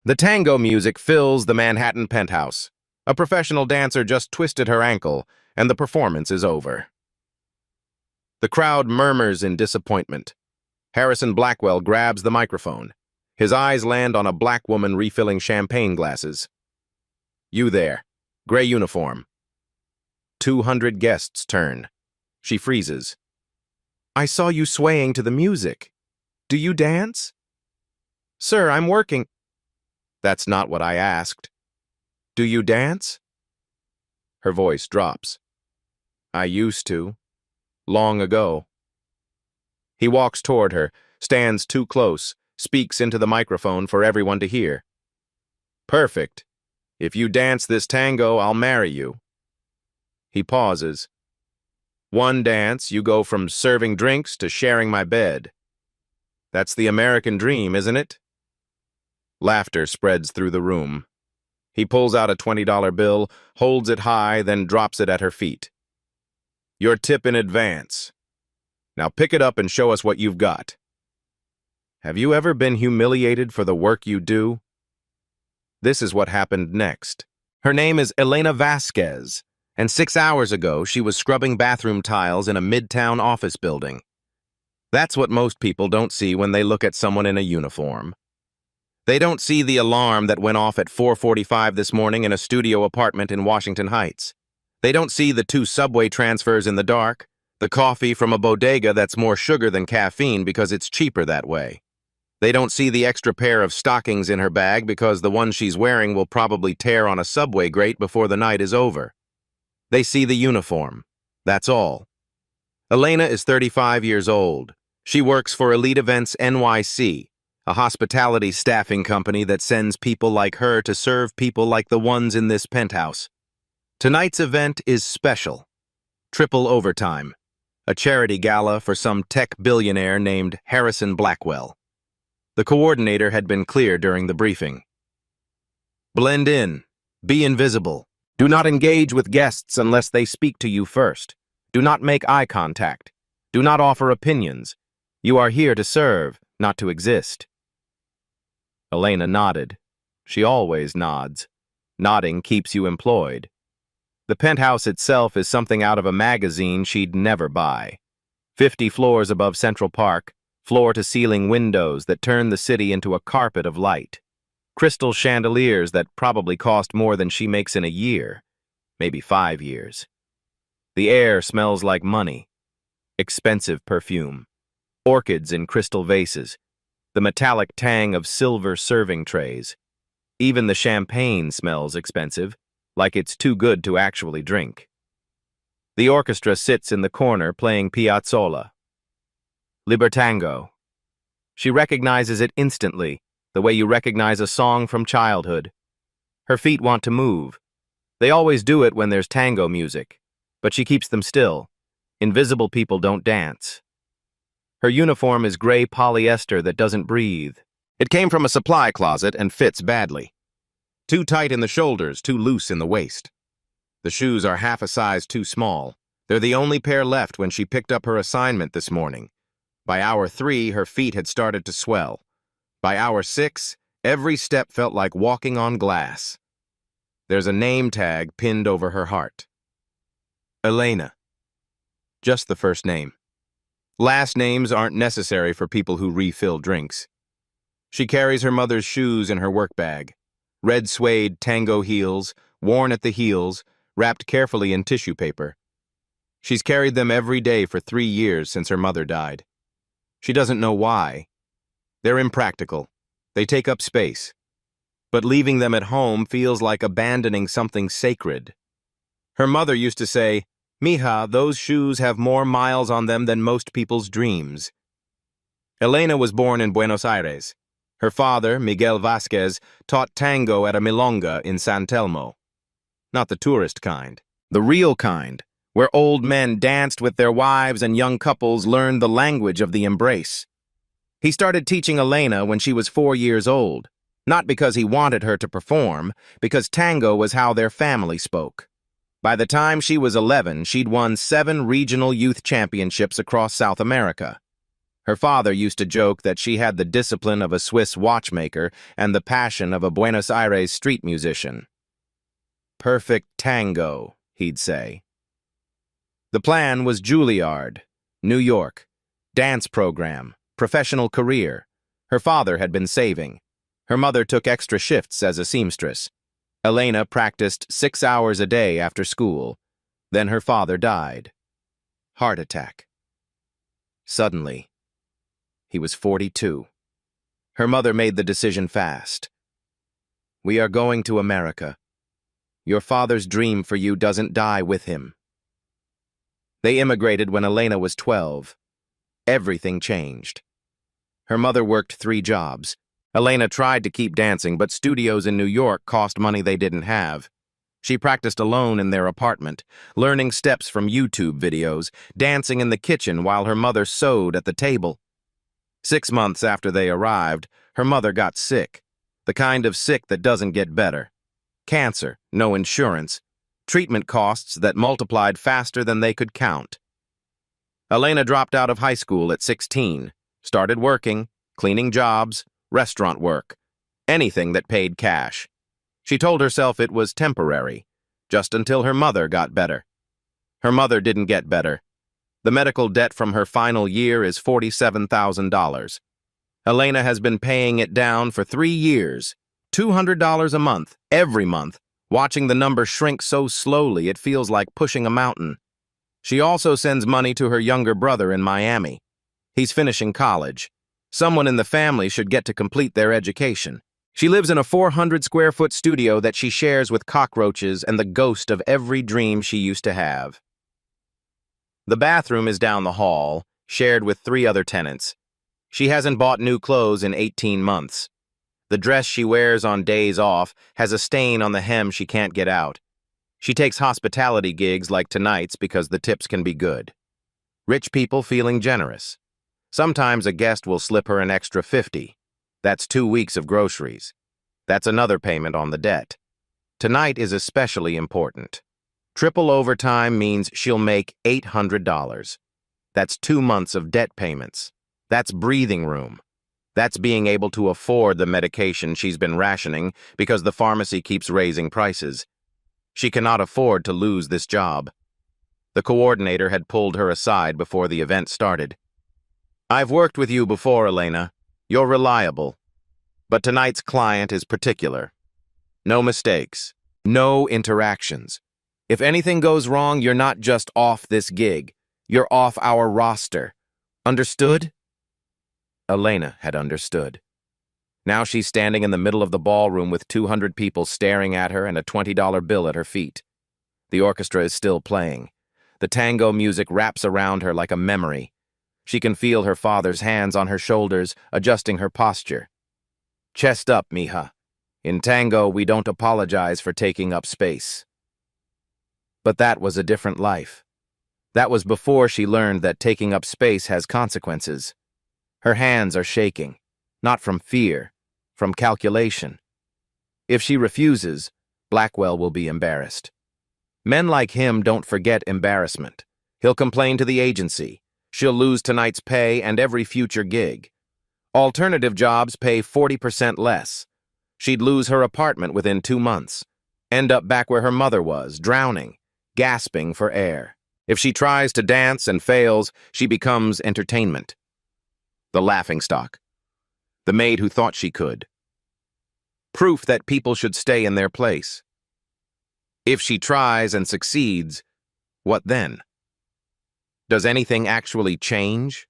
The tango music fills the Manhattan penthouse. A professional dancer just twisted her ankle, and the performance is over. The crowd murmurs in disappointment. Harrison Blackwell grabs the microphone. His eyes land on a black woman refilling champagne glasses. "You there. Gray uniform." 200 guests turn. She freezes. "I saw you swaying to the music. Do you dance?" "Sir, I'm working." "That's not what I asked. Do you dance?" Her voice drops. "I used to. Long ago." He walks toward her, stands too close, speaks into the microphone for everyone to hear. "Perfect. If you dance this tango, I'll marry you." He pauses. "One dance, you go from serving drinks to sharing my bed. That's the American dream, isn't it?" Laughter spreads through the room. He pulls out a $20 bill, holds it high, then drops it at her feet. "Your tip in advance. Now pick it up and show us what you've got." Have you ever been humiliated for the work you do? This is what happened next. Her name is Elena Vasquez, and 6 hours ago she was scrubbing bathroom tiles in a midtown office building. That's what most people don't see when they look at someone in a uniform. They don't see the alarm that went off at 4:45 this morning in a studio apartment in Washington Heights. They don't see the 2 subway transfers in the dark, the coffee from a bodega that's more sugar than caffeine because it's cheaper that way. They don't see the extra pair of stockings in her bag because the one she's wearing will probably tear on a subway grate before the night is over. They see the uniform. That's all. Elena is 35 years old. She works for Elite Events NYC, a hospitality staffing company that sends people like her to serve people like the ones in this penthouse. Tonight's event is special. Triple overtime. A charity gala for some tech billionaire named Harrison Blackwell. The coordinator had been clear during the briefing. Blend in. Be invisible. Do not engage with guests unless they speak to you first. Do not make eye contact. Do not offer opinions. You are here to serve, not to exist. Elena nodded. She always nods. Nodding keeps you employed. The penthouse itself is something out of a magazine she'd never buy. 50 floors above Central Park, floor-to-ceiling windows that turn the city into a carpet of light. Crystal chandeliers that probably cost more than she makes in a year, maybe 5 years. The air smells like money. Expensive perfume. Orchids in crystal vases. The metallic tang of silver serving trays. Even the champagne smells expensive, like it's too good to actually drink. The orchestra sits in the corner playing Piazzolla. Libertango. She recognizes it instantly, the way you recognize a song from childhood. Her feet want to move. They always do it when there's tango music, but she keeps them still. Invisible people don't dance. Her uniform is gray polyester that doesn't breathe. It came from a supply closet and fits badly. Too tight in the shoulders, too loose in the waist. The shoes are half a size too small. They're the only pair left when she picked up her assignment this morning. By hour 3, her feet had started to swell. By hour 6, every step felt like walking on glass. There's a name tag pinned over her heart. Elena. Just the first name. Last names aren't necessary for people who refill drinks. She carries her mother's shoes in her work bag. Red suede tango heels, worn at the heels, wrapped carefully in tissue paper. She's carried them every day for 3 years since her mother died. She doesn't know why. They're impractical. They take up space. But leaving them at home feels like abandoning something sacred. Her mother used to say, "Mija, those shoes have more miles on them than most people's dreams." Elena was born in Buenos Aires. Her father, Miguel Vasquez, taught tango at a milonga in San Telmo. Not the tourist kind, the real kind, where old men danced with their wives and young couples learned the language of the embrace. He started teaching Elena when she was 4 years old, not because he wanted her to perform, because tango was how their family spoke. By the time she was 11, she'd won 7 regional youth championships across South America. Her father used to joke that she had the discipline of a Swiss watchmaker and the passion of a Buenos Aires street musician. Perfect tango, he'd say. The plan was Juilliard, New York, dance program, professional career. Her father had been saving. Her mother took extra shifts as a seamstress. Elena practiced 6 hours a day after school. Then her father died. Heart attack. Suddenly, he was 42. Her mother made the decision fast. We are going to America. Your father's dream for you doesn't die with him. They immigrated when Elena was 12. Everything changed. Her mother worked 3 jobs. Elena tried to keep dancing, but studios in New York cost money they didn't have. She practiced alone in their apartment, learning steps from YouTube videos, dancing in the kitchen while her mother sewed at the table. 6 months after they arrived, her mother got sick, the kind of sick that doesn't get better. Cancer, no insurance, treatment costs that multiplied faster than they could count. Elena dropped out of high school at 16, started working, cleaning jobs, restaurant work, anything that paid cash. She told herself it was temporary, just until her mother got better. Her mother didn't get better. The medical debt from her final year is $47,000. Elena has been paying it down for 3 years, $200 a month, every month, watching the number shrink so slowly it feels like pushing a mountain. She also sends money to her younger brother in Miami. He's finishing college. Someone in the family should get to complete their education. She lives in a 400-square-foot studio that she shares with cockroaches and the ghost of every dream she used to have. The bathroom is down the hall, shared with 3 other tenants. She hasn't bought new clothes in 18 months. The dress she wears on days off has a stain on the hem she can't get out. She takes hospitality gigs like tonight's because the tips can be good. Rich people feeling generous. Sometimes a guest will slip her an extra $50. That's 2 weeks of groceries. That's another payment on the debt. Tonight is especially important. Triple overtime means she'll make $800. That's 2 months of debt payments. That's breathing room. That's being able to afford the medication she's been rationing because the pharmacy keeps raising prices. She cannot afford to lose this job. The coordinator had pulled her aside before the event started. I've worked with you before, Elena. You're reliable. But tonight's client is particular. No mistakes. No interactions. If anything goes wrong, you're not just off this gig. You're off our roster. Understood? Elena had understood. Now she's standing in the middle of the ballroom with 200 people staring at her and a $20 bill at her feet. The orchestra is still playing. The tango music wraps around her like a memory. She can feel her father's hands on her shoulders, adjusting her posture. Chest up, mija. In tango, we don't apologize for taking up space. But that was a different life. That was before she learned that taking up space has consequences. Her hands are shaking, not from fear, from calculation. If she refuses, Blackwell will be embarrassed. Men like him don't forget embarrassment. He'll complain to the agency. She'll lose tonight's pay and every future gig. Alternative jobs pay 40% less. She'd lose her apartment within 2 months. End up back where her mother was, drowning, gasping for air. If she tries to dance and fails, she becomes entertainment. The laughingstock. The maid who thought she could. Proof that people should stay in their place. If she tries and succeeds, what then? Does anything actually change?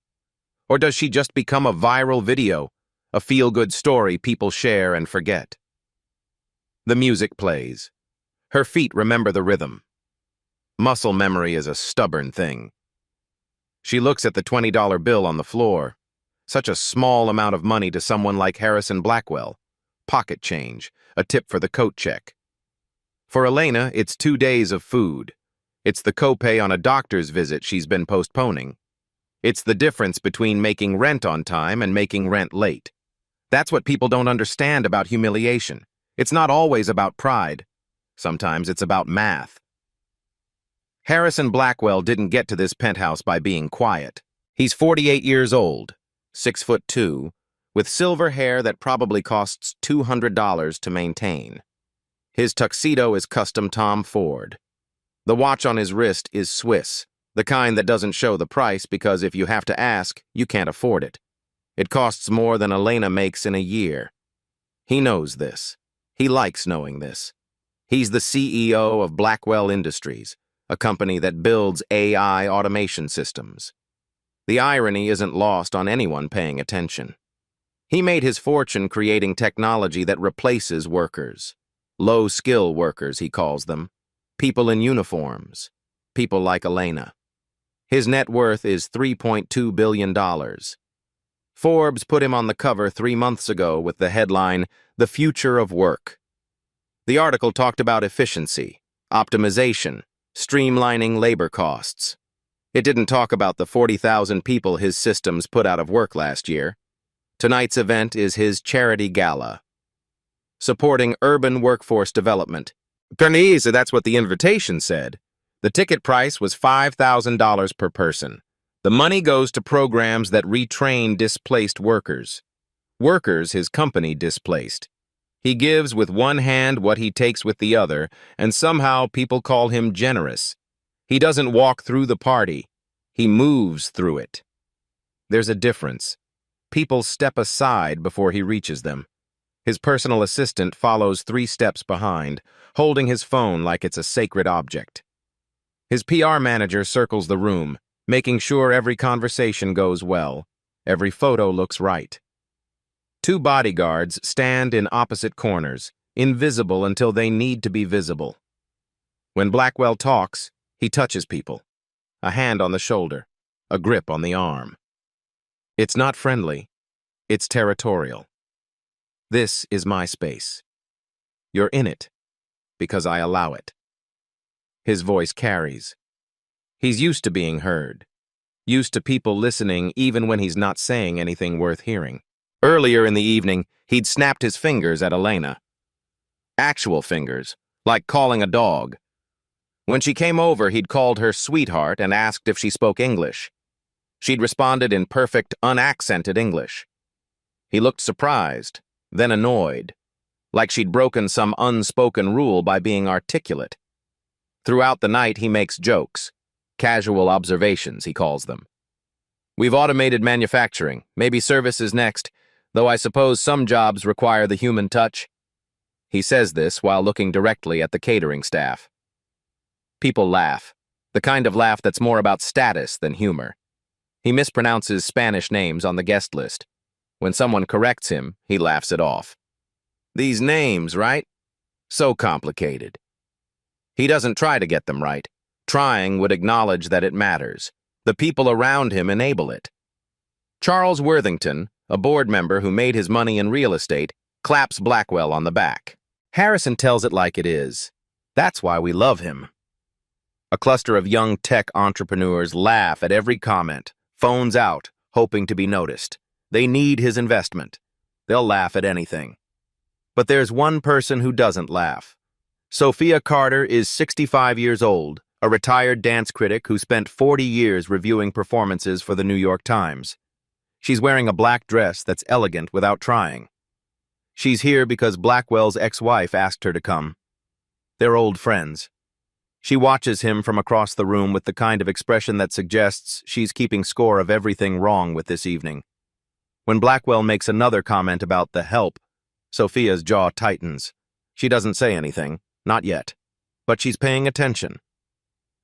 Or does she just become a viral video, a feel-good story people share and forget? The music plays. Her feet remember the rhythm. Muscle memory is a stubborn thing. She looks at the $20 bill on the floor. Such a small amount of money to someone like Harrison Blackwell. Pocket change, a tip for the coat check. For Elena, it's 2 days of food. It's the copay on a doctor's visit she's been postponing. It's the difference between making rent on time and making rent late. That's what people don't understand about humiliation. It's not always about pride. Sometimes it's about math. Harrison Blackwell didn't get to this penthouse by being quiet. He's 48 years old, 6'2", with silver hair that probably costs $200 to maintain. His tuxedo is custom Tom Ford. The watch on his wrist is Swiss, the kind that doesn't show the price because if you have to ask, you can't afford it. It costs more than Elena makes in a year. He knows this. He likes knowing this. He's the CEO of Blackwell Industries, a company that builds AI automation systems. The irony isn't lost on anyone paying attention. He made his fortune creating technology that replaces workers. Low-skill workers, he calls them. People in uniforms. People like Elena. His net worth is $3.2 billion. Forbes put him on the cover 3 months ago with the headline, "The Future of Work." The article talked about efficiency, optimization, streamlining labor costs. It didn't talk about the 40,000 people his systems put out of work last year. Tonight's event is his charity gala, supporting urban workforce development. Pernice, that's what the invitation said. The ticket price was $5,000 per person. The money goes to programs that retrain displaced workers. Workers his company displaced. He gives with one hand what he takes with the other, and somehow people call him generous. He doesn't walk through the party. He moves through it. There's a difference. People step aside before he reaches them. His personal assistant follows 3 steps behind, holding his phone like it's a sacred object. His PR manager circles the room, making sure every conversation goes well, every photo looks right. 2 bodyguards stand in opposite corners, invisible until they need to be visible. When Blackwell talks, he touches people. A hand on the shoulder, a grip on the arm. It's not friendly, it's territorial. This is my space. You're in it, because I allow it. His voice carries. He's used to being heard, used to people listening even when he's not saying anything worth hearing. Earlier in the evening, he'd snapped his fingers at Elena. Actual fingers, like calling a dog. When she came over, he'd called her sweetheart and asked if she spoke English. She'd responded in perfect, unaccented English. He looked surprised, then annoyed, like she'd broken some unspoken rule by being articulate. Throughout the night, he makes jokes. Casual observations, he calls them. We've automated manufacturing, maybe service is next, though I suppose some jobs require the human touch. He says this while looking directly at the catering staff. People laugh, the kind of laugh that's more about status than humor. He mispronounces Spanish names on the guest list. When someone corrects him, he laughs it off. These names, right? So complicated. He doesn't try to get them right. Trying would acknowledge that it matters. The people around him enable it. Charles Worthington, a board member who made his money in real estate, claps Blackwell on the back. Harrison tells it like it is. That's why we love him. A cluster of young tech entrepreneurs laugh at every comment, phones out, hoping to be noticed. They need his investment. They'll laugh at anything. But there's one person who doesn't laugh. Sophia Carter is 65 years old, a retired dance critic who spent 40 years reviewing performances for the New York Times. She's wearing a black dress that's elegant without trying. She's here because Blackwell's ex-wife asked her to come. They're old friends. She watches him from across the room with the kind of expression that suggests she's keeping score of everything wrong with this evening. When Blackwell makes another comment about the help, Sophia's jaw tightens. She doesn't say anything, not yet, but she's paying attention.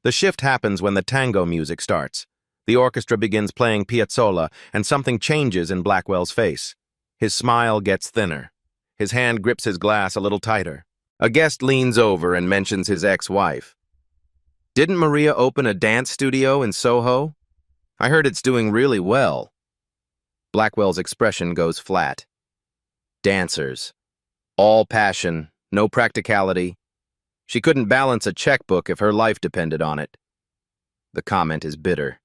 The shift happens when the tango music starts. The orchestra begins playing Piazzolla, and something changes in Blackwell's face. His smile gets thinner. His hand grips his glass a little tighter. A guest leans over and mentions his ex-wife. Didn't Maria open a dance studio in Soho? I heard it's doing really well. Blackwell's expression goes flat. Dancers. All passion, no practicality. She couldn't balance a checkbook if her life depended on it. The comment is bitter,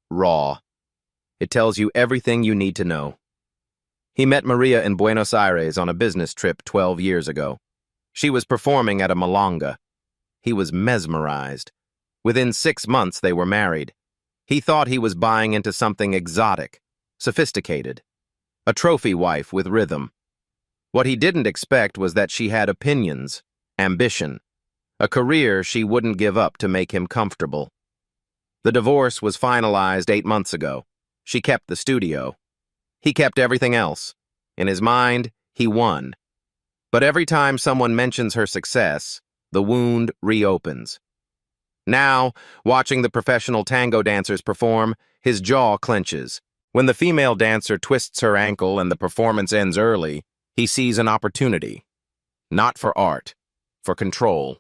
raw. It tells you everything you need to know. He met Maria in Buenos Aires on a business trip 12 years ago. She was performing at a milonga. He was mesmerized. Within 6 months, they were married. He thought he was buying into something exotic, sophisticated, a trophy wife with rhythm. What he didn't expect was that she had opinions, ambition, a career she wouldn't give up to make him comfortable. The divorce was finalized 8 months ago. She kept the studio. He kept everything else. In his mind, he won. But every time someone mentions her success, the wound reopens. Now, watching the professional tango dancers perform, his jaw clenches. When the female dancer twists her ankle and the performance ends early, he sees an opportunity. Not for art, for control.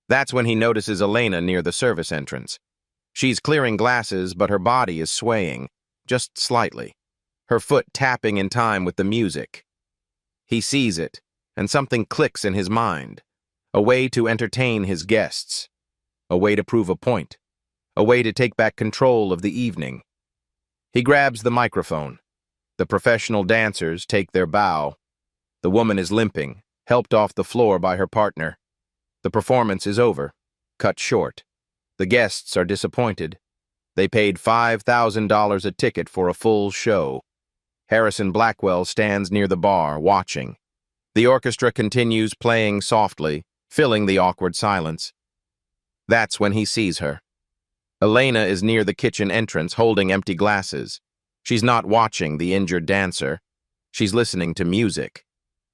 That's when he notices Elena near the service entrance. She's clearing glasses, but her body is swaying, just slightly, her foot tapping in time with the music. He sees it, and something clicks in his mind. A way to entertain his guests. A way to prove a point. A way to take back control of the evening. He grabs the microphone. The professional dancers take their bow. The woman is limping, helped off the floor by her partner. The performance is over, cut short. The guests are disappointed. They paid $5,000 a ticket for a full show. Harrison Blackwell stands near the bar, watching. The orchestra continues playing softly, filling the awkward silence. That's when he sees her. Elena is near the kitchen entrance, holding empty glasses. She's not watching the injured dancer. She's listening to music.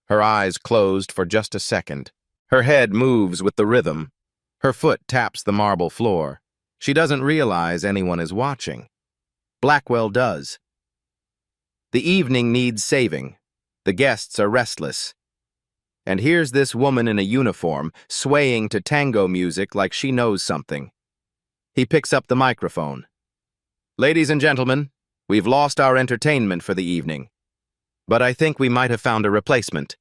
Her eyes closed for just a second. Her head moves with the rhythm. Her foot taps the marble floor. She doesn't realize anyone is watching. Blackwell does. The evening needs saving. The guests are restless. And here's this woman in a uniform, swaying to tango music like she knows something. He picks up the microphone. "Ladies and gentlemen, we've lost our entertainment for the evening. But I think we might have found a replacement."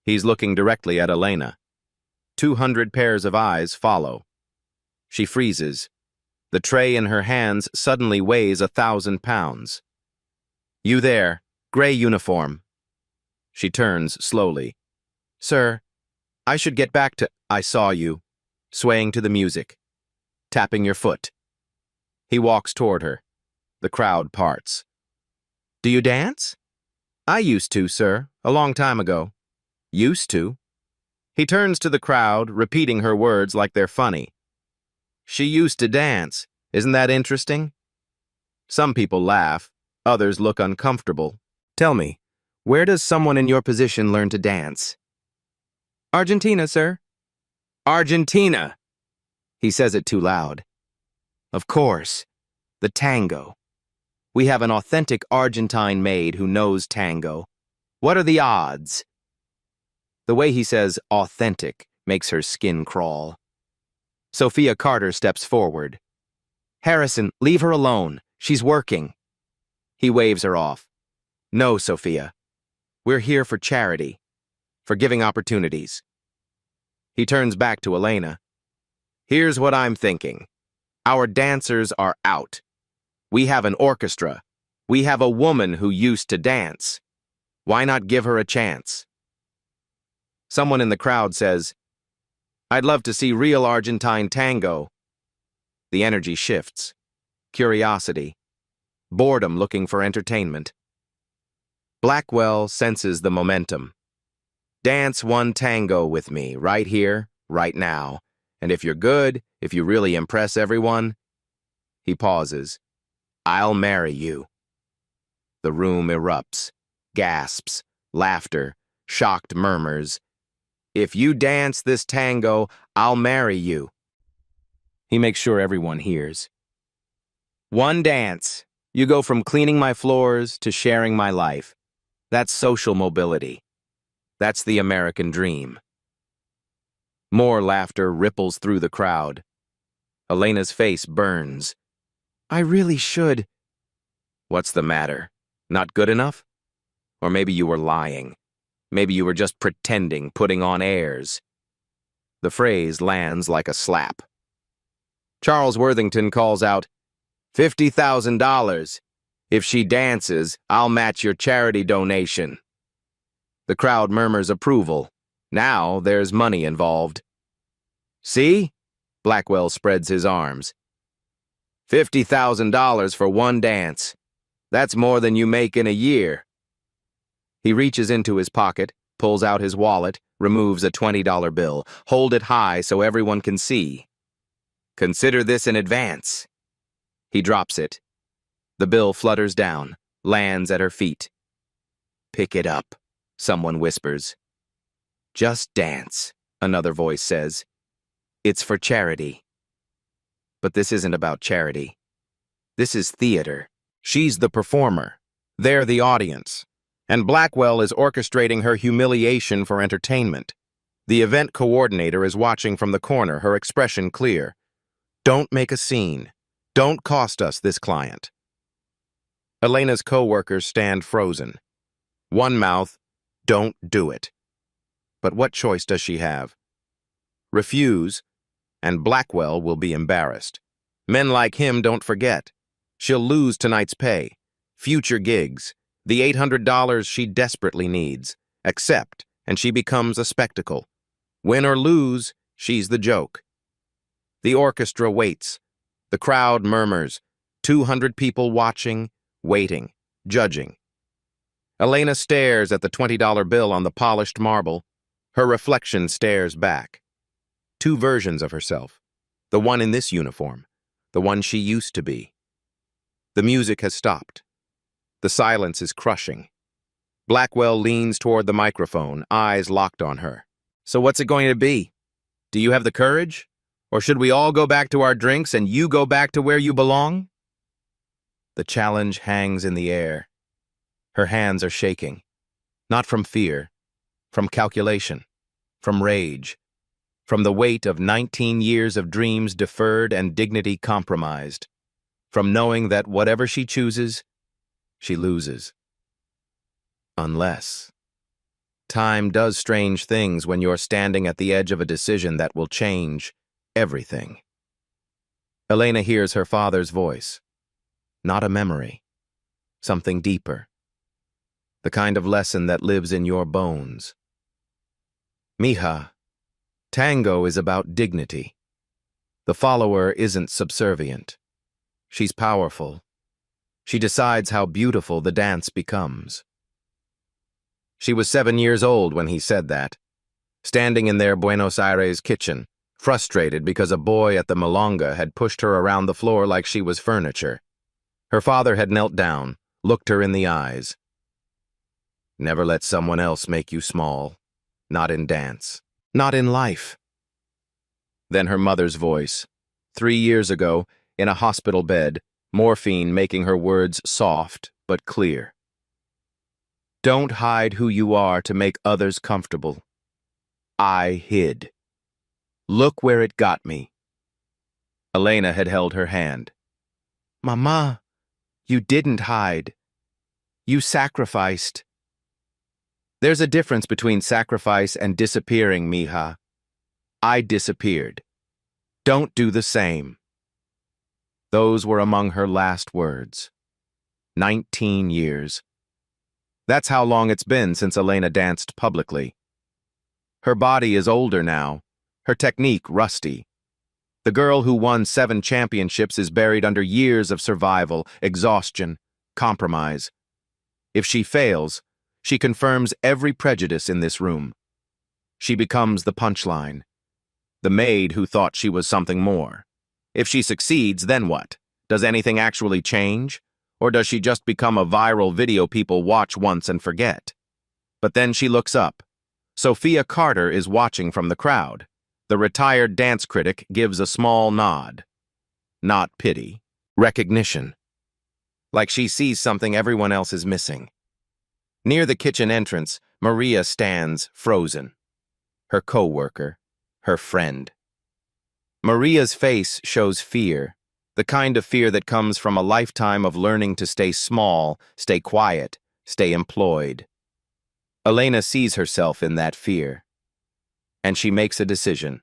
He's looking directly at Elena. 200 pairs of eyes follow. She freezes. The tray in her hands suddenly weighs 1,000 pounds. "You there, gray uniform." She turns slowly. "Sir, I should get back to—" "I saw you, swaying to the music, tapping your foot." He walks toward her. The crowd parts. "Do you dance?" "I used to, sir, a long time ago." "Used to?" He turns to the crowd, repeating her words like they're funny. "She used to dance. Isn't that interesting?" Some people laugh. Others look uncomfortable. "Tell me, where does someone in your position learn to dance?" "Argentina, sir." "Argentina!" He says it too loud. "Of course. The tango. We have an authentic Argentine maid who knows tango. What are the odds?" The way he says authentic makes her skin crawl. Sophia Carter steps forward. "Harrison, leave her alone. She's working." He waves her off. "No, Sophia. We're here for charity, for giving opportunities." He turns back to Elena. "Here's what I'm thinking. Our dancers are out. We have an orchestra. We have a woman who used to dance. Why not give her a chance?" Someone in the crowd says, "I'd love to see real Argentine tango." The energy shifts. Curiosity. Boredom looking for entertainment. Blackwell senses the momentum. "Dance one tango with me, right here, right now. And if you're good, if you really impress everyone..." He pauses. "I'll marry you." The room erupts. Gasps, laughter, shocked murmurs. "If you dance this tango, I'll marry you." He makes sure everyone hears. "One dance. You go from cleaning my floors to sharing my life. That's social mobility. That's the American dream." More laughter ripples through the crowd. Elena's face burns. "I really should." "What's the matter? Not good enough? Or maybe you were lying. Maybe you were just pretending, putting on airs." The phrase lands like a slap. Charles Worthington calls out, $50,000. If she dances, I'll match your charity donation." The crowd murmurs approval. Now there's money involved. "See?" Blackwell spreads his arms. $50,000 for one dance. That's more than you make in a year. He reaches into his pocket, pulls out his wallet, removes a $20 bill. Hold it high so everyone can see. Consider this in advance. He drops it. The bill flutters down, lands at her feet. Pick it up, someone whispers. Just dance, another voice says. It's for charity. But this isn't about charity. This is theater. She's the performer. They're the audience. And Blackwell is orchestrating her humiliation for entertainment. The event coordinator is watching from the corner, her expression clear. Don't make a scene. Don't cost us this client. Elena's co-workers stand frozen. One mouth, don't do it. But what choice does she have? Refuse, and Blackwell will be embarrassed. Men like him don't forget. She'll lose tonight's pay, future gigs, the $800 she desperately needs. Accept, and she becomes a spectacle. Win or lose, she's the joke. The orchestra waits. The crowd murmurs. 200 people watching, waiting, judging. Elena stares at the $20 bill on the polished marble. Her reflection stares back. Two versions of herself. The one in this uniform. The one she used to be. The music has stopped. The silence is crushing. Blackwell leans toward the microphone, eyes locked on her. So what's it going to be? Do you have the courage? Or should we all go back to our drinks and you go back to where you belong? The challenge hangs in the air. Her hands are shaking. Not from fear, from calculation, from rage, from the weight of 19 years of dreams deferred and dignity compromised, from knowing that whatever she chooses, she loses. Unless. Time does strange things when you're standing at the edge of a decision that will change everything. Elena hears her father's voice. Not a memory. Something deeper. The kind of lesson that lives in your bones. Mija, Tango is about dignity. The follower isn't subservient. She's powerful. She decides how beautiful the dance becomes. She was 7 years old when he said that, standing in their Buenos Aires kitchen, frustrated because a boy at the milonga had pushed her around the floor like she was furniture. Her father had knelt down, looked her in the eyes. Never let someone else make you small. Not in dance. Not in life. Then her mother's voice. 3 years ago, in a hospital bed, morphine making her words soft but clear. Don't hide who you are to make others comfortable. I hid. Look where it got me. Elena had held her hand. Mama, you didn't hide. You sacrificed. There's a difference between sacrifice and disappearing, Mija. I disappeared. Don't do the same. Those were among her last words. 19 years. That's how long it's been since Elena danced publicly. Her body is older now, her technique rusty. The girl who won 7 championships is buried under years of survival, exhaustion, compromise. If she fails, she confirms every prejudice in this room. She becomes the punchline. The maid who thought she was something more. If she succeeds, then what? Does anything actually change? Or does she just become a viral video people watch once and forget? But then she looks up. Sophia Carter is watching from the crowd. The retired dance critic gives a small nod. Not pity. Recognition. Like she sees something everyone else is missing. Near the kitchen entrance, Maria stands frozen. Her co-worker, her friend. Maria's face shows fear, the kind of fear that comes from a lifetime of learning to stay small, stay quiet, stay employed. Elena sees herself in that fear. And she makes a decision.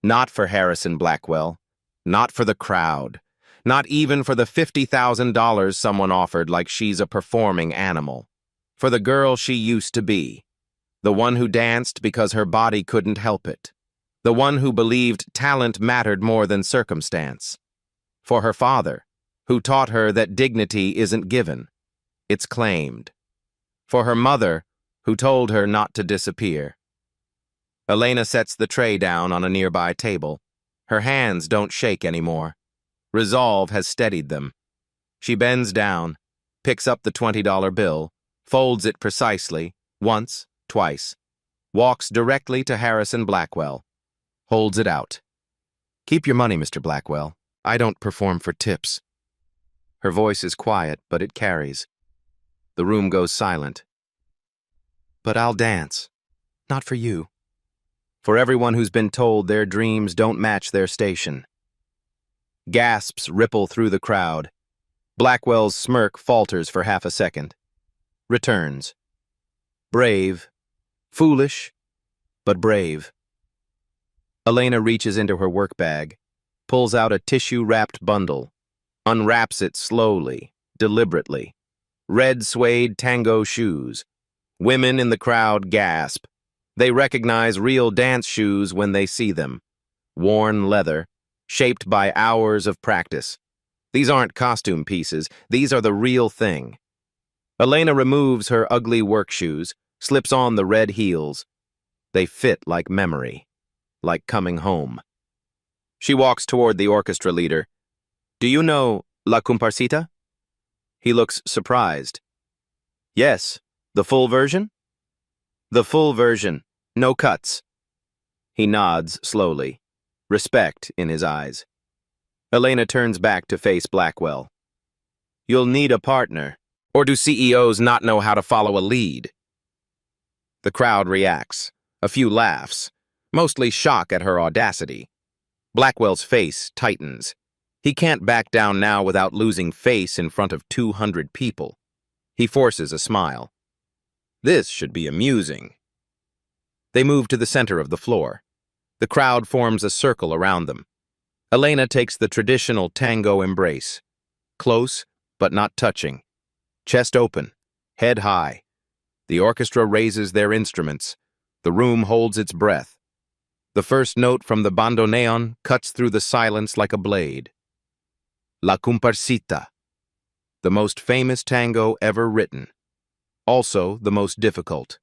Not for Harrison Blackwell, not for the crowd, not even for the $50,000 someone offered like she's a performing animal. For the girl she used to be. The one who danced because her body couldn't help it. The one who believed talent mattered more than circumstance. For her father, who taught her that dignity isn't given, It's claimed. For her mother, who told her not to disappear. Elena sets the tray down on a nearby table. Her hands don't shake anymore. Resolve has steadied them. She bends down, picks up the $20 bill, folds it precisely, once, twice, walks directly to Harrison Blackwell, holds it out. "Keep your money, Mr. Blackwell. I don't perform for tips." Her voice is quiet, but it carries. The room goes silent. "But I'll dance. Not for you. For everyone who's been told their dreams don't match their station." Gasps ripple through the crowd. Blackwell's smirk falters for half a second. Returns. Brave. Foolish, but brave. Elena reaches into her work bag, pulls out a tissue-wrapped bundle, unwraps it slowly, deliberately. Red suede Tango shoes. Women in the crowd gasp. They recognize real dance shoes when they see them. Worn leather, shaped by hours of practice. These aren't costume pieces, these are the real thing. Elena removes her ugly work shoes, slips on the red heels. They fit like memory, like coming home. She walks toward the orchestra leader. "Do you know La Comparsita?" He looks surprised. "Yes, the full version?" "The full version, no cuts." He nods slowly, respect in his eyes. Elena turns back to face Blackwell. "You'll need a partner. Or do CEOs not know how to follow a lead?" The crowd reacts. A few laughs, mostly shock at her audacity. Blackwell's face tightens. He can't back down now without losing face in front of 200 people. He forces a smile. This should be amusing. They move to the center of the floor. The crowd forms a circle around them. Elena takes the traditional tango embrace. Close, but not touching. Chest open, head high. The orchestra raises their instruments. The room holds its breath. The first note from the bandoneon cuts through the silence like a blade. La Comparsita, the most famous tango ever written. Also the most difficult.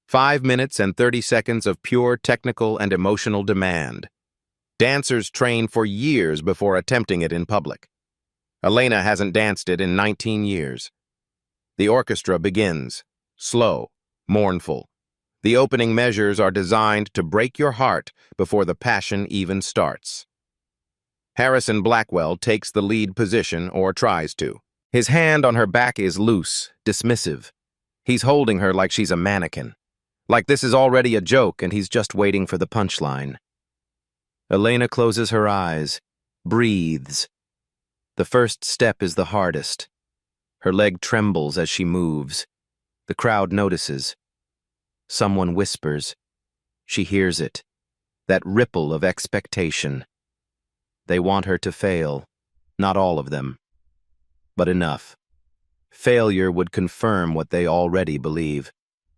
5 minutes and 30 seconds of pure technical and emotional demand. Dancers train for years before attempting it in public. Elena hasn't danced it in 19 years. The orchestra begins, slow, mournful. The opening measures are designed to break your heart before the passion even starts. Harrison Blackwell takes the lead position, or tries to. His hand on her back is loose, dismissive. He's holding her like she's a mannequin. Like this is already a joke and he's just waiting for the punchline. Elena closes her eyes, breathes. The first step is the hardest. Her leg trembles as she moves. The crowd notices. Someone whispers. She hears it. That ripple of expectation. They want her to fail. Not all of them. But enough. Failure would confirm what they already believe.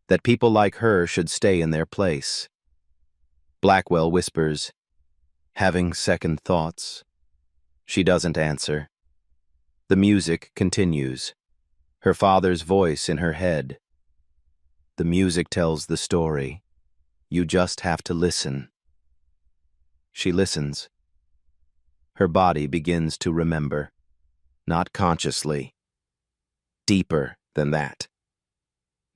That people like her should stay in their place. Blackwell whispers. Having second thoughts. She doesn't answer. The music continues. Her father's voice in her head. The music tells the story. You just have to listen. She listens. Her body begins to remember. Not consciously. Deeper than that.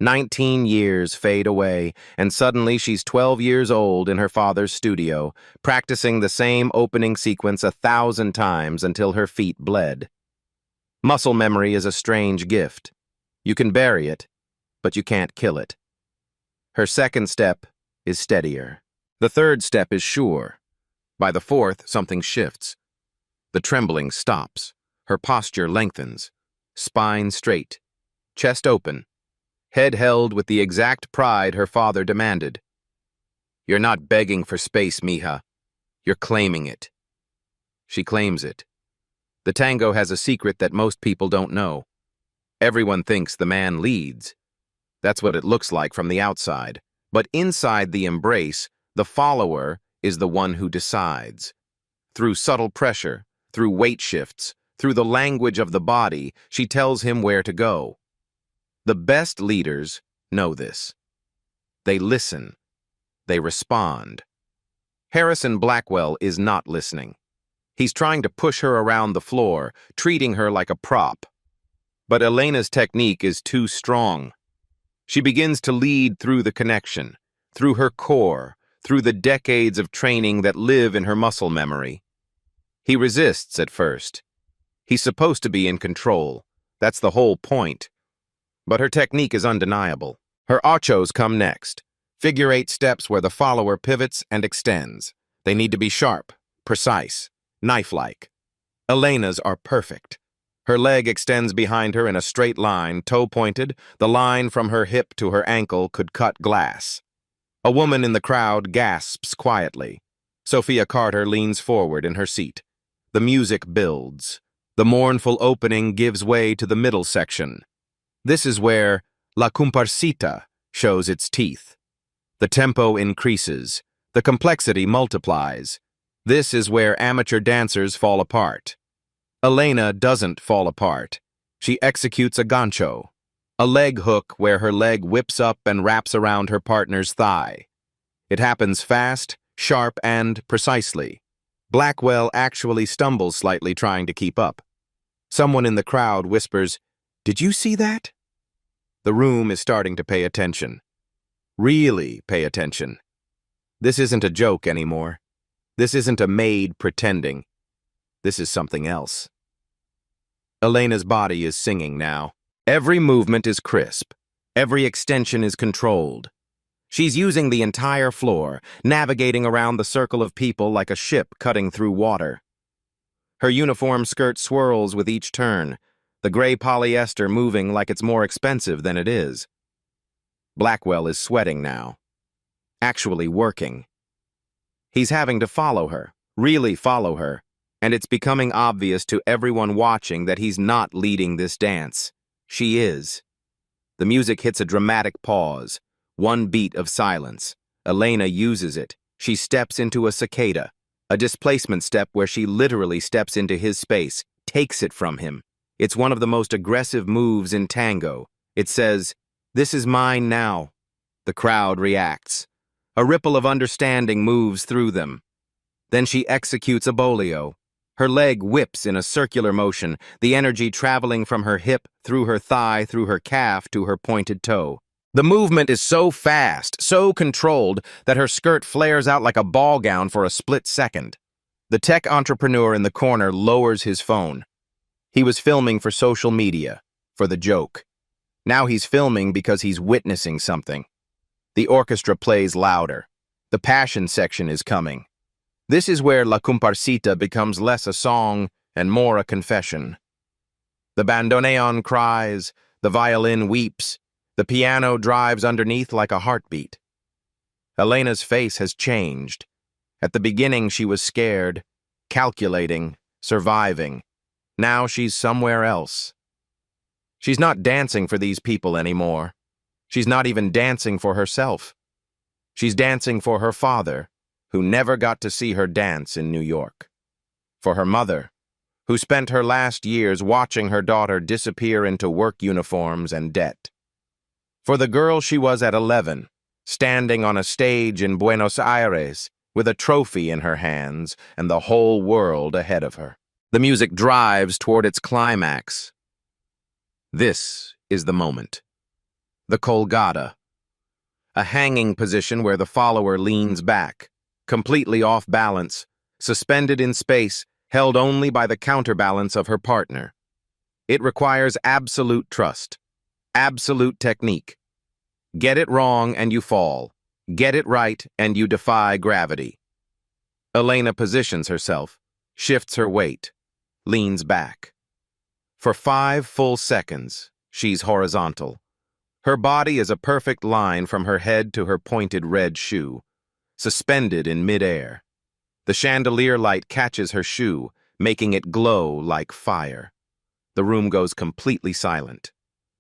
19 years fade away, and suddenly she's 12 years old in her father's studio, practicing the same opening sequence 1,000 times until her feet bled. Muscle memory is a strange gift. You can bury it, but you can't kill it. Her second step is steadier. The third step is sure. By the fourth, something shifts. The trembling stops. Her posture lengthens. Spine straight. Chest open. Head held with the exact pride her father demanded. You're not begging for space, mija. You're claiming it. She claims it. The tango has a secret that most people don't know. Everyone thinks the man leads. That's what it looks like from the outside. But inside the embrace, the follower is the one who decides. Through subtle pressure, through weight shifts, through the language of the body, she tells him where to go. The best leaders know this. They listen. They respond. Harrison Blackwell is not listening. He's trying to push her around the floor, treating her like a prop. But Elena's technique is too strong. She begins to lead through the connection, through her core, through the decades of training that live in her muscle memory. He resists at first. He's supposed to be in control. That's the whole point. But her technique is undeniable. Her ochos come next. Figure-8 steps where the follower pivots and extends. They need to be sharp, precise, knife-like. Elena's are perfect. Her leg extends behind her in a straight line, toe-pointed. The line from her hip to her ankle could cut glass. A woman in the crowd gasps quietly. Sophia Carter leans forward in her seat. The music builds. The mournful opening gives way to the middle section. This is where La Comparsita shows its teeth. The tempo increases. The complexity multiplies. This is where amateur dancers fall apart. Elena doesn't fall apart. She executes a gancho, a leg hook where her leg whips up and wraps around her partner's thigh. It happens fast, sharp, and precisely. Blackwell actually stumbles slightly trying to keep up. Someone in the crowd whispers, "Did you see that?" The room is starting to pay attention. Really pay attention. This isn't a joke anymore. This isn't a maid pretending. This is something else. Elena's body is singing now. Every movement is crisp. Every extension is controlled. She's using the entire floor, navigating around the circle of people like a ship cutting through water. Her uniform skirt swirls with each turn, the gray polyester moving like it's more expensive than it is. Blackwell is sweating now. Actually working. He's having to follow her, really follow her, and it's becoming obvious to everyone watching that he's not leading this dance. She is. The music hits a dramatic pause, one beat of silence. Elena uses it. She steps into a cicada, a displacement step where she literally steps into his space, takes it from him. It's one of the most aggressive moves in tango. It says, "This is mine now." The crowd reacts. A ripple of understanding moves through them. Then she executes a bolio. Her leg whips in a circular motion, the energy traveling from her hip, through her thigh, through her calf, to her pointed toe. The movement is so fast, so controlled, that her skirt flares out like a ball gown for a split second. The tech entrepreneur in the corner lowers his phone. He was filming for social media, for the joke. Now he's filming because he's witnessing something. The orchestra plays louder. The passion section is coming. This is where La Comparsita becomes less a song and more a confession. The bandoneon cries, the violin weeps, the piano drives underneath like a heartbeat. Elena's face has changed. At the beginning she was scared, calculating, surviving. Now she's somewhere else. She's not dancing for these people anymore. She's not even dancing for herself. She's dancing for her father, who never got to see her dance in New York. For her mother, who spent her last years watching her daughter disappear into work uniforms and debt. For the girl she was at 11, standing on a stage in Buenos Aires with a trophy in her hands and the whole world ahead of her. The music drives toward its climax. This is the moment. The colgata, a hanging position where the follower leans back, completely off balance, suspended in space, held only by the counterbalance of her partner. It requires absolute trust, absolute technique. Get it wrong and you fall. Get it right and you defy gravity. Elena positions herself, shifts her weight, leans back. For 5 full seconds, she's horizontal. Her body is a perfect line from her head to her pointed red shoe, suspended in midair. The chandelier light catches her shoe, making it glow like fire. The room goes completely silent.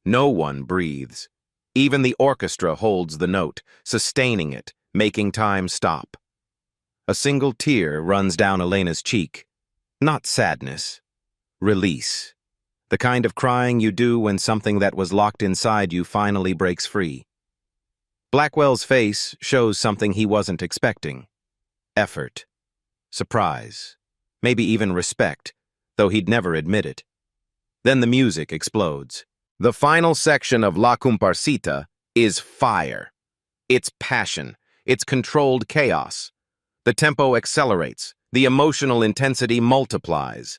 No one breathes. Even the orchestra holds the note, sustaining it, making time stop. A single tear runs down Elena's cheek. Not sadness. Release. The kind of crying you do when something that was locked inside you finally breaks free. Blackwell's face shows something he wasn't expecting. Effort. Surprise. Maybe even respect, though he'd never admit it. Then the music explodes. The final section of La Comparsita is fire. It's passion. It's controlled chaos. The tempo accelerates. The emotional intensity multiplies.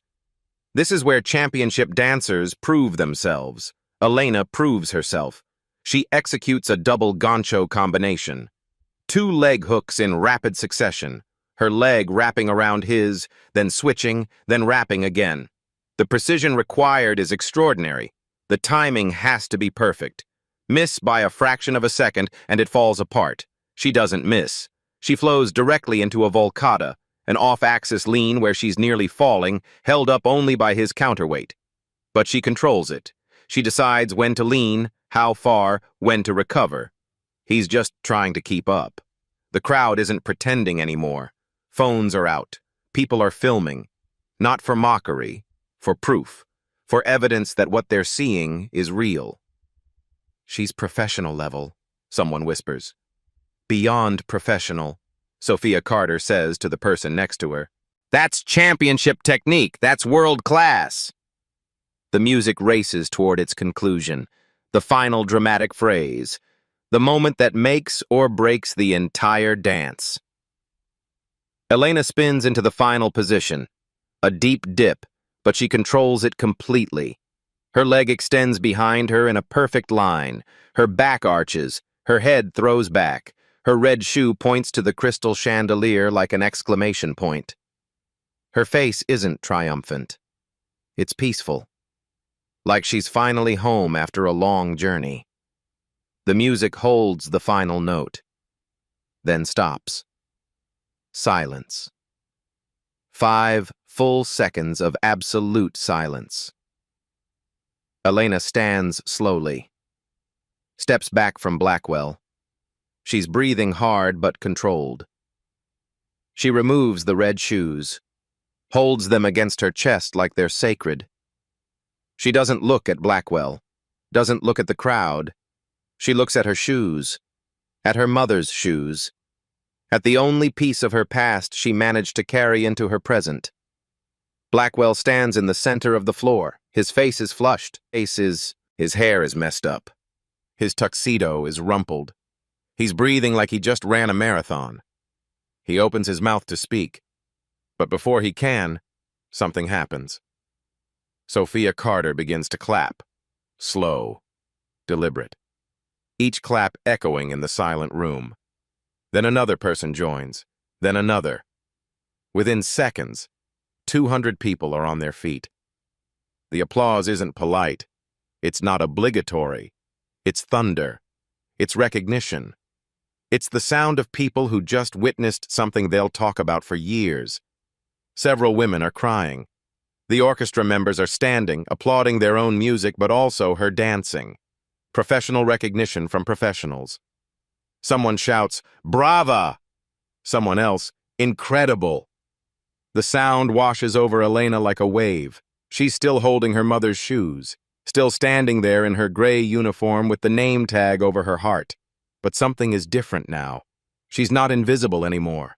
This is where championship dancers prove themselves. Elena proves herself. She executes a double gancho combination. 2 leg hooks in rapid succession. Her leg wrapping around his, then switching, then wrapping again. The precision required is extraordinary. The timing has to be perfect. Miss by a fraction of a second and it falls apart. She doesn't miss. She flows directly into a volcata, an off-axis lean where she's nearly falling, held up only by his counterweight. But she controls it. She decides when to lean, how far, when to recover. He's just trying to keep up. The crowd isn't pretending anymore. Phones are out. People are filming. Not for mockery, for proof, for evidence that what they're seeing is real. She's professional level, someone whispers. Beyond professional, Sophia Carter says to the person next to her. That's championship technique. That's world class. The music races toward its conclusion, the final dramatic phrase, the moment that makes or breaks the entire dance. Elena spins into the final position, a deep dip, but she controls it completely. Her leg extends behind her in a perfect line, her back arches, her head throws back, her red shoe points to the crystal chandelier like an exclamation point. Her face isn't triumphant. It's peaceful, like she's finally home after a long journey. The music holds the final note, then stops. Silence. 5 full seconds of absolute silence. Elena stands slowly, steps back from Blackwell. She's breathing hard but controlled. She removes the red shoes, holds them against her chest like they're sacred. She doesn't look at Blackwell, doesn't look at the crowd. She looks at her shoes, at her mother's shoes, at the only piece of her past she managed to carry into her present. Blackwell stands in the center of the floor. His face is flushed. His hair is messed up. His tuxedo is rumpled. He's breathing like he just ran a marathon. He opens his mouth to speak. But before he can, something happens. Sophia Carter begins to clap. Slow, deliberate. Each clap echoing in the silent room. Then another person joins. Then another. Within seconds, 200 people are on their feet. The applause isn't polite. It's not obligatory. It's thunder. It's recognition. It's the sound of people who just witnessed something they'll talk about for years. Several women are crying. The orchestra members are standing, applauding their own music, but also her dancing. Professional recognition from professionals. Someone shouts, "Brava!" Someone else, "Incredible!" The sound washes over Elena like a wave. She's still holding her mother's shoes, still standing there in her gray uniform with the name tag over her heart. But something is different now. She's not invisible anymore.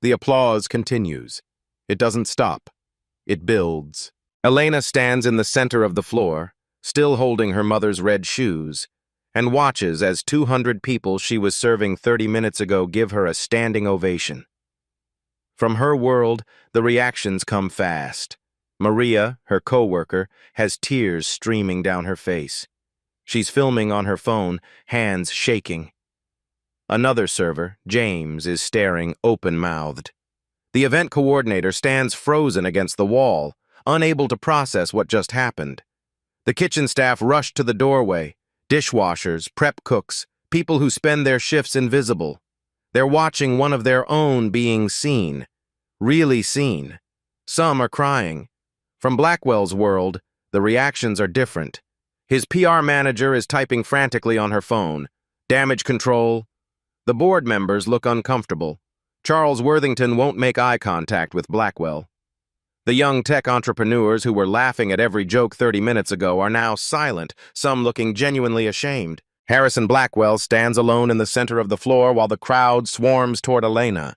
The applause continues. It doesn't stop. It builds. Elena stands in the center of the floor, still holding her mother's red shoes, and watches as 200 people she was serving 30 minutes ago give her a standing ovation. From her world, the reactions come fast. Maria, her co-worker, has tears streaming down her face. She's filming on her phone, hands shaking. Another server, James, is staring open-mouthed. The event coordinator stands frozen against the wall, unable to process what just happened. The kitchen staff rush to the doorway. Dishwashers, prep cooks, people who spend their shifts invisible. They're watching one of their own being seen. Really seen. Some are crying. From Blackwell's world, the reactions are different. His PR manager is typing frantically on her phone. Damage control. The board members look uncomfortable. Charles Worthington won't make eye contact with Blackwell. The young tech entrepreneurs who were laughing at every joke 30 minutes ago are now silent, some looking genuinely ashamed. Harrison Blackwell stands alone in the center of the floor while the crowd swarms toward Elena.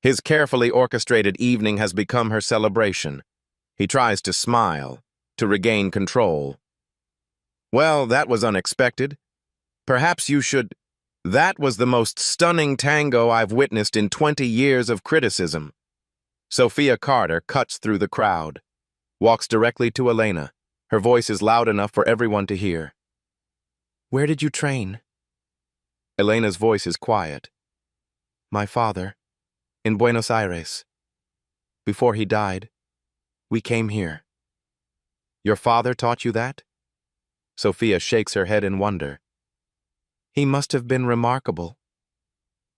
His carefully orchestrated evening has become her celebration. He tries to smile, to regain control. Well, that was unexpected. Perhaps you should... That was the most stunning tango I've witnessed in 20 years of criticism. Sophia Carter cuts through the crowd, walks directly to Elena. Her voice is loud enough for everyone to hear. Where did you train? Elena's voice is quiet. My father, in Buenos Aires. Before he died, we came here. Your father taught you that? Sophia shakes her head in wonder. He must have been remarkable.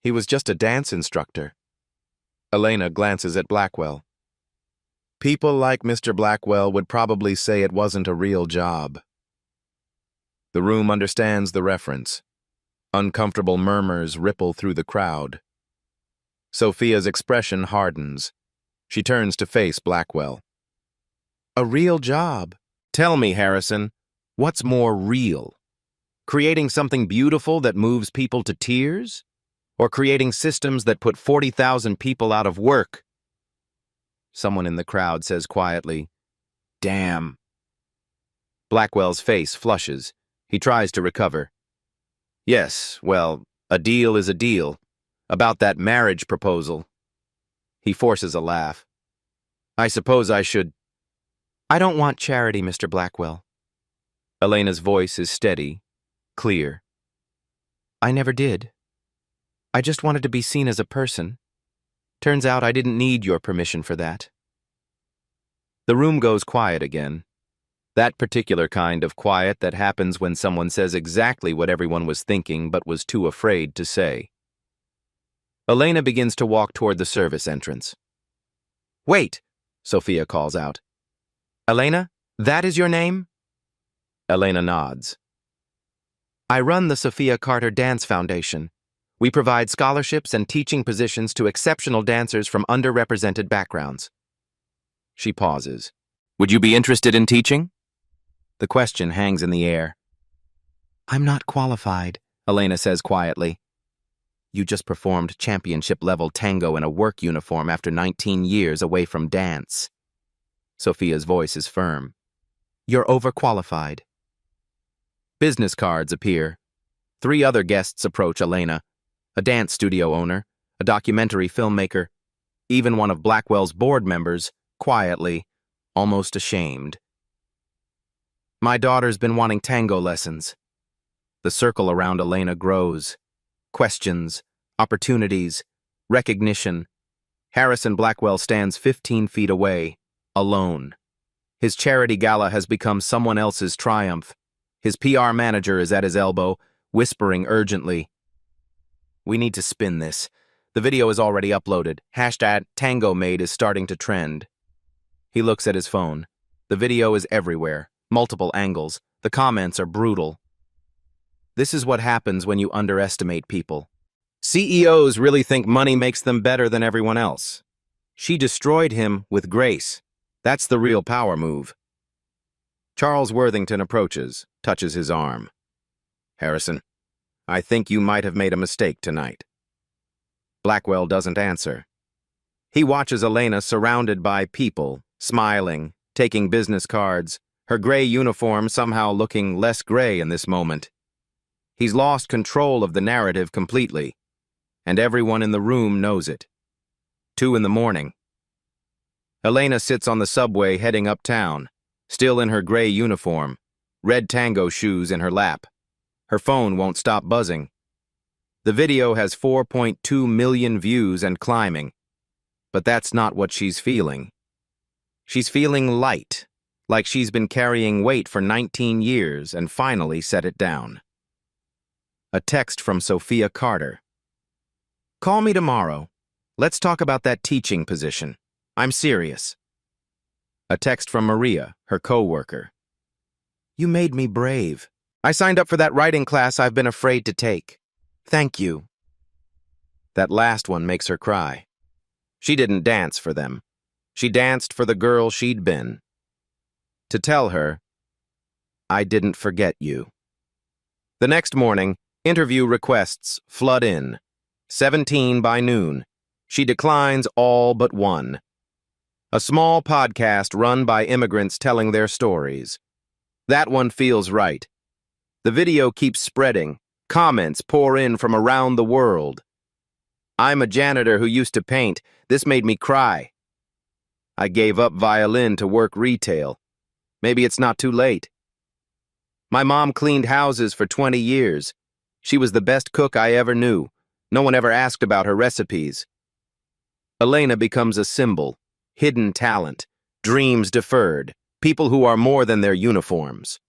He was just a dance instructor. Elena glances at Blackwell. People like Mr. Blackwell would probably say it wasn't a real job. The room understands the reference. Uncomfortable murmurs ripple through the crowd. Sophia's expression hardens. She turns to face Blackwell. A real job? Tell me, Harrison, what's more real? Creating something beautiful that moves people to tears? Or creating systems that put 40,000 people out of work? Someone in the crowd says quietly, Damn. Blackwell's face flushes. He tries to recover. Yes, well, a deal is a deal. About that marriage proposal. He forces a laugh. I suppose I should... I don't want charity, Mr. Blackwell. Elena's voice is steady, clear. I never did. I just wanted to be seen as a person. Turns out I didn't need your permission for that. The room goes quiet again. That particular kind of quiet that happens when someone says exactly what everyone was thinking but was too afraid to say. Elena begins to walk toward the service entrance. Wait, Sophia calls out. Elena, that is your name? Elena nods. I run the Sophia Carter Dance Foundation. We provide scholarships and teaching positions to exceptional dancers from underrepresented backgrounds. She pauses. Would you be interested in teaching? The question hangs in the air. I'm not qualified, Elena says quietly. You just performed championship-level tango in a work uniform after 19 years away from dance. Sophia's voice is firm. You're overqualified. Business cards appear. 3 other guests approach Elena. A dance studio owner, a documentary filmmaker, even one of Blackwell's board members, quietly, almost ashamed. My daughter's been wanting tango lessons. The circle around Elena grows. Questions, opportunities, recognition. Harrison Blackwell stands 15 feet away, alone. His charity gala has become someone else's triumph. His PR manager is at his elbow, whispering urgently. We need to spin this. The video is already uploaded. Hashtag Tango Maid is starting to trend. He looks at his phone. The video is everywhere. Multiple angles. The comments are brutal. This is what happens when you underestimate people. CEOs really think money makes them better than everyone else. She destroyed him with grace. That's the real power move. Charles Worthington approaches, touches his arm. Harrison, I think you might have made a mistake tonight. Blackwell doesn't answer. He watches Elena surrounded by people, smiling, taking business cards, her gray uniform somehow looking less gray in this moment. He's lost control of the narrative completely, and everyone in the room knows it. 2 a.m. Elena sits on the subway heading uptown, still in her gray uniform, red tango shoes in her lap. Her phone won't stop buzzing. The video has 4.2 million views and climbing. But that's not what she's feeling. She's feeling light, like she's been carrying weight for 19 years and finally set it down. A text from Sophia Carter. Call me tomorrow. Let's talk about that teaching position. I'm serious. A text from Maria, her co-worker. You made me brave. I signed up for that writing class I've been afraid to take. Thank you. That last one makes her cry. She didn't dance for them. She danced for the girl she'd been. To tell her, I didn't forget you. The next morning, interview requests flood in. 17 by noon. She declines all but one. A small podcast run by immigrants telling their stories. That one feels right. The video keeps spreading. Comments pour in from around the world. I'm a janitor who used to paint. This made me cry. I gave up violin to work retail. Maybe it's not too late. My mom cleaned houses for 20 years. She was the best cook I ever knew. No one ever asked about her recipes. Elena becomes a symbol. Hidden talent, dreams deferred, people who are more than their uniforms.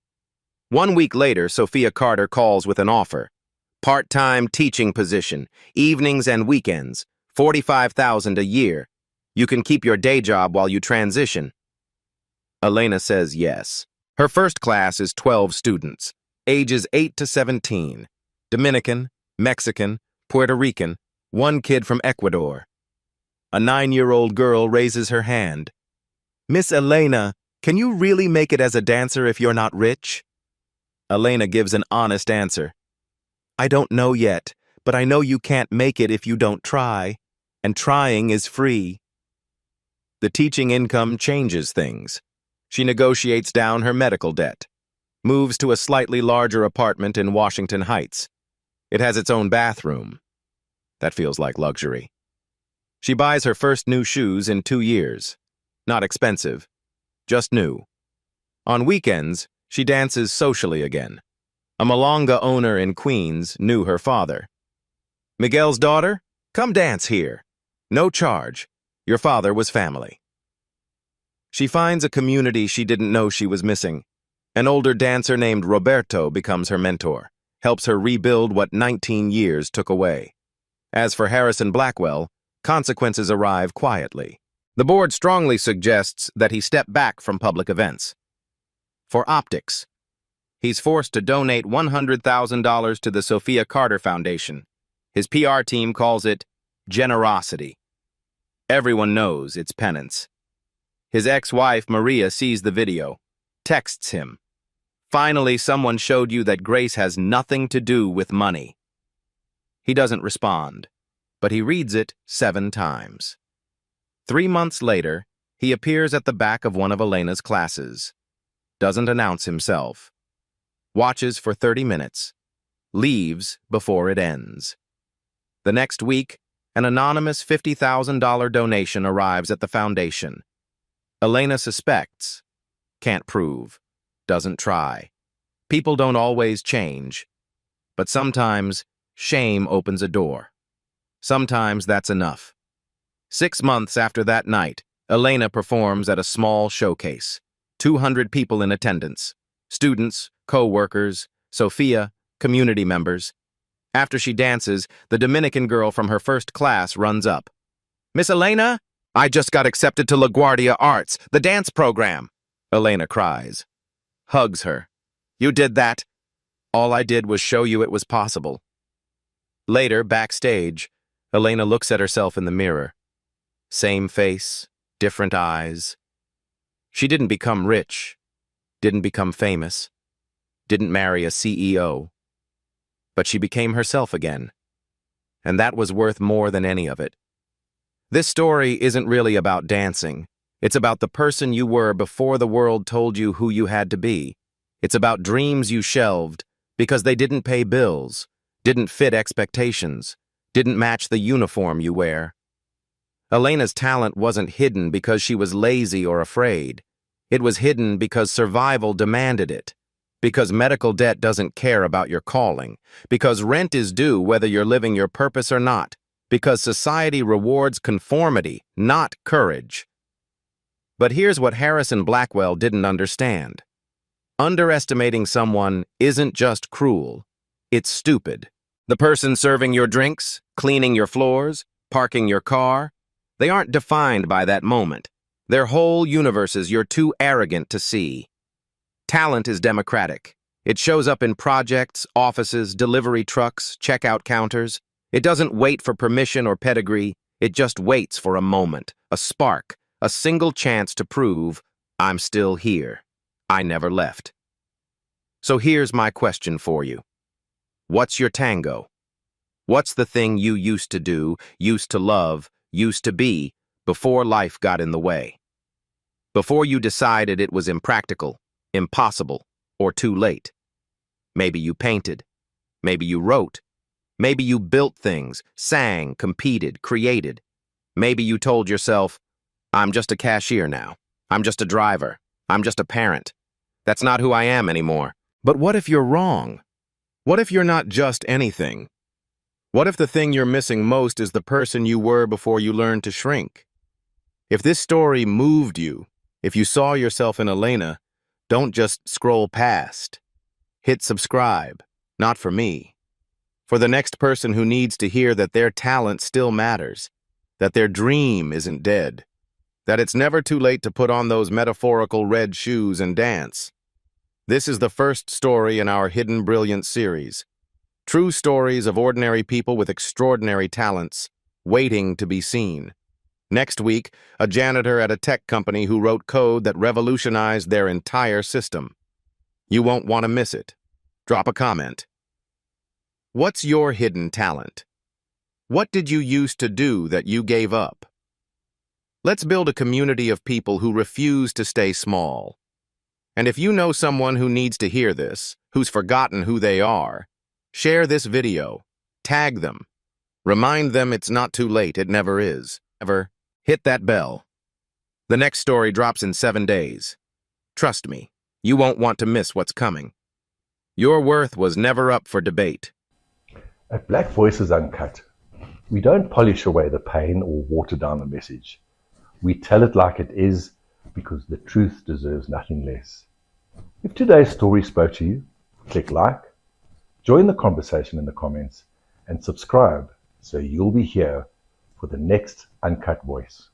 1 week later, Sophia Carter calls with an offer. Part-time teaching position, evenings and weekends, $45,000 a year. You can keep your day job while you transition. Elena says yes. Her first class is 12 students, ages 8 to 17. Dominican, Mexican, Puerto Rican, one kid from Ecuador. A 9-year-old girl raises her hand. Miss Elena, can you really make it as a dancer if you're not rich? Elena gives an honest answer. I don't know yet, but I know you can't make it if you don't try, and trying is free. The teaching income changes things. She negotiates down her medical debt, moves to a slightly larger apartment in Washington Heights. It has its own bathroom. That feels like luxury. She buys her first new shoes in 2 years. Not expensive, just new. On weekends, she dances socially again. A Malanga owner in Queens knew her father. Miguel's daughter, come dance here. No charge. Your father was family. She finds a community she didn't know she was missing. An older dancer named Roberto becomes her mentor, helps her rebuild what 19 years took away. As for Harrison Blackwell, consequences arrive quietly. The board strongly suggests that he step back from public events. For optics, he's forced to donate $100,000 to the Sophia Carter Foundation. His PR team calls it generosity. Everyone knows it's penance. His ex-wife, Maria, sees the video, texts him. Finally, someone showed you that grace has nothing to do with money. He doesn't respond, but he reads it 7 times. 3 months later, he appears at the back of one of Elena's classes. Doesn't announce himself. Watches for 30 minutes. Leaves before it ends. The next week, an anonymous $50,000 donation arrives at the foundation. Elena suspects, can't prove, doesn't try. People don't always change, but sometimes shame opens a door. Sometimes that's enough. 6 months after that night, Elena performs at a small showcase. 200 people in attendance. Students, co-workers, Sophia, community members. After she dances, the Dominican girl from her first class runs up. Miss Elena, I just got accepted to LaGuardia Arts, the dance program. Elena cries. Hugs her. You did that. All I did was show you it was possible. Later, backstage, Elena looks at herself in the mirror. Same face, different eyes. She didn't become rich, didn't become famous, didn't marry a CEO. But she became herself again. And that was worth more than any of it. This story isn't really about dancing. It's about the person you were before the world told you who you had to be. It's about dreams you shelved because they didn't pay bills, didn't fit expectations, didn't match the uniform you wear. Elena's talent wasn't hidden because she was lazy or afraid. It was hidden because survival demanded it, because medical debt doesn't care about your calling, because rent is due whether you're living your purpose or not, because society rewards conformity, not courage. But here's what Harrison Blackwell didn't understand. Underestimating someone isn't just cruel, it's stupid. The person serving your drinks, cleaning your floors, parking your car, they aren't defined by that moment. Their whole universes you're too arrogant to see. Talent is democratic. It shows up in projects, offices, delivery trucks, checkout counters. It doesn't wait for permission or pedigree. It just waits for a moment, a spark, a single chance to prove I'm still here. I never left. So here's my question for you. What's your tango? What's the thing you used to do, used to love, used to be, before life got in the way? Before you decided it was impractical, impossible, or too late? Maybe you painted. Maybe you wrote. Maybe you built things, sang, competed, created. Maybe you told yourself, I'm just a cashier now. I'm just a driver. I'm just a parent. That's not who I am anymore. But what if you're wrong? What if you're not just anything? What if the thing you're missing most is the person you were before you learned to shrink? If this story moved you, if you saw yourself in Elena, don't just scroll past. Hit subscribe, not for me. For the next person who needs to hear that their talent still matters, that their dream isn't dead, that it's never too late to put on those metaphorical red shoes and dance. This is the first story in our Hidden Brilliance series. True stories of ordinary people with extraordinary talents, waiting to be seen. Next week, a janitor at a tech company who wrote code that revolutionized their entire system. You won't want to miss it. Drop a comment. What's your hidden talent? What did you used to do that you gave up? Let's build a community of people who refuse to stay small. And if you know someone who needs to hear this, who's forgotten who they are, share this video, tag them, remind them it's not too late, it never is. Ever hit that bell. The next story drops in 7 days. Trust me, you won't want to miss what's coming. Your worth was never up for debate. At Black Voices Uncut, we don't polish away the pain or water down the message. We tell it like it is because the truth deserves nothing less. If today's story spoke to you, click like, join the conversation in the comments, and subscribe so you'll be here for the next Uncut Voice.